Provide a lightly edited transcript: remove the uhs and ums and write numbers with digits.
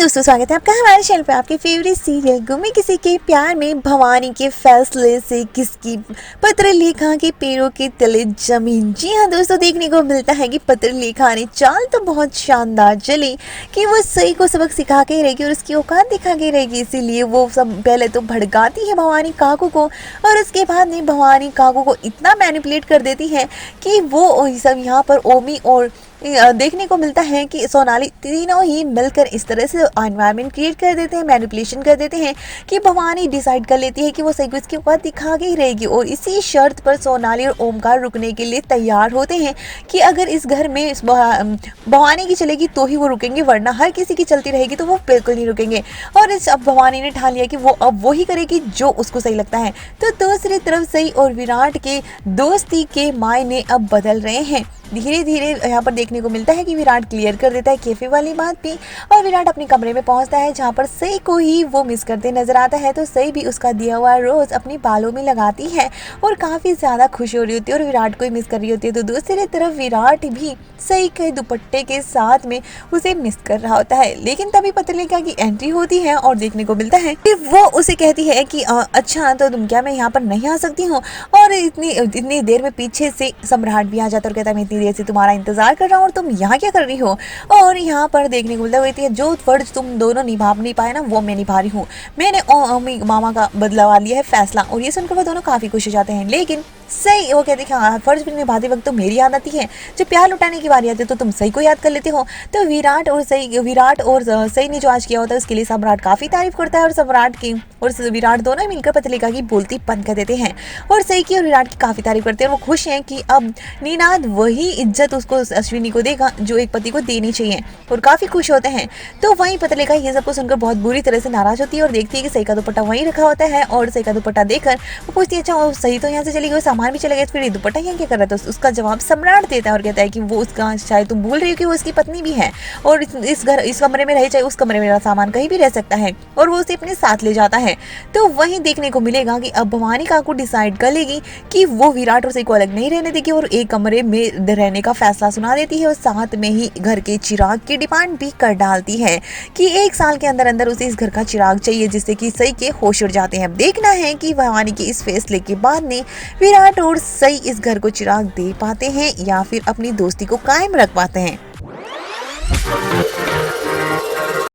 दोस्तों, स्वागत है आपका हमारे चैनल पे। आपके फेवरेट सीरियल गुम्मी किसी के प्यार में भवानी के फैसले से किसकी पत्रलेखा के पैरों के तले जमीन। जी हाँ दोस्तों, देखने को मिलता है कि पत्रलेखा ने चाल तो बहुत शानदार चली कि वो सही को सबक सिखा के रहेगी और उसकी औकात दिखा के रहेगी। इसीलिए वो सब पहले तो भड़काती है भवानी काकू को और उसके बाद में भवानी काकू को इतना मैनिपुलेट कर देती है कि वो सब यहाँ पर ओमी और देखने को मिलता है कि सोनाली तीनों ही मिलकर इस तरह से एनवायरनमेंट क्रिएट कर देते हैं, मैनिपुलेशन कर देते हैं कि भवानी डिसाइड कर लेती है कि वो सही को इसके ऊपर दिखा के ही रहेगी। और इसी शर्त पर सोनाली और ओमकार रुकने के लिए तैयार होते हैं कि अगर इस घर में भवानी की चलेगी तो ही वो रुकेंगे, वरना हर किसी की चलती रहेगी तो वो बिल्कुल नहीं रुकेंगे। और इस अब भवानी ने ठान लिया कि वो अब वही करेगी जो उसको सही लगता है। तो दूसरी तरफ सही और विराट के दोस्ती के मायने अब बदल रहे हैं। धीरे धीरे यहाँ पर देखने को मिलता है कि विराट क्लियर कर देता है कैफे वाली बात भी और विराट अपने कमरे में पहुंचता है जहाँ पर सई को ही वो मिस करते नजर आता है। तो सई भी उसका दिया हुआ रोज अपने बालों में लगाती है और काफ़ी ज़्यादा खुश हो रही होती है और विराट को ही मिस कर रही होती है। तो दूसरी तरफ विराट भी सई के दुपट्टे के साथ में उसे मिस कर रहा होता है। लेकिन तभी पत्रलेखा की एंट्री होती है और देखने को मिलता है कि वो उसे कहती है कि अच्छा तो तुम क्या मैं यहाँ पर नहीं आ सकती हूँ। और इतनी देर में पीछे से सम्राट भी आ जाता है और कहता है मैं इतनी देर से तुम्हारा इंतजार कर रहा हूँ और तुम यहाँ क्या कर रही हो। और यहाँ पर देखने को मिलता है जो फर्ज तुम दोनों निभा नहीं पाए ना वो मैं निभा रही हूँ। मैंने मामा का बदलवा लिया है फैसला। और ये सुनकर वो दोनों काफी खुश हो जाते हैं। लेकिन सही वो कहते हैं हाँ फर्ज भी निभाते वक्त तो मेरी याद आती है, जब प्यार लुटाने की बारी आती है तो तुम सही को याद कर लेते हो। तो विराट और सही ने जो आज किया होता है उसके लिए सम्राट काफी तारीफ करता है और सम्राट की और विराट दोनों मिलकर पत्रलेखा की बोलती बंद कर देते हैं और सही की और विराट की काफी तारीफ करते हैं। वो खुश हैं कि अब नीनाद वही इज्जत उसको अश्विनी को देगा जो एक पति को देनी चाहिए और काफी खुश होते हैं। तो वहीं पत्रलेखा ये सबको सुनकर बहुत बुरी तरह से नाराज होती है और देखती है कि सही का दुपट्टा वहीं रखा होता है और सही का दुपट्टा देखकर वो पूछती है अच्छा सही तो यहाँ से चली गई, सामान भी चला गया, फिर ये दुपट्टा यहाँ क्या कर रहा था। उसका जवाब सम्राट देता है और कहता है कि वो उसका शायद तुम भूल रही हो कि वो उसकी पत्नी भी है और इस कमरे में रहे चाहे उस कमरे में मेरा सामान कहीं भी रह सकता है और वो उसे अपने साथ ले जाता है। तो वहीं देखने को मिलेगा कि अब भवानी काकू डिसाइड कर लेगी कि वो विराट और सही को अलग नहीं रहने देगी और एक कमरे में रहने का फैसला सुना देती है और साथ में ही घर के चिराग की डिमांड भी कर डालती है कि 1 साल के अंदर अंदर उसे इस घर का चिराग चाहिए जिससे कि सही के होश उड़ जाते हैं। देखना है कि भवानी के इस फैसले के बाद में विराट और सही इस घर को चिराग दे पाते हैं या फिर अपनी दोस्ती को कायम रख पाते हैं।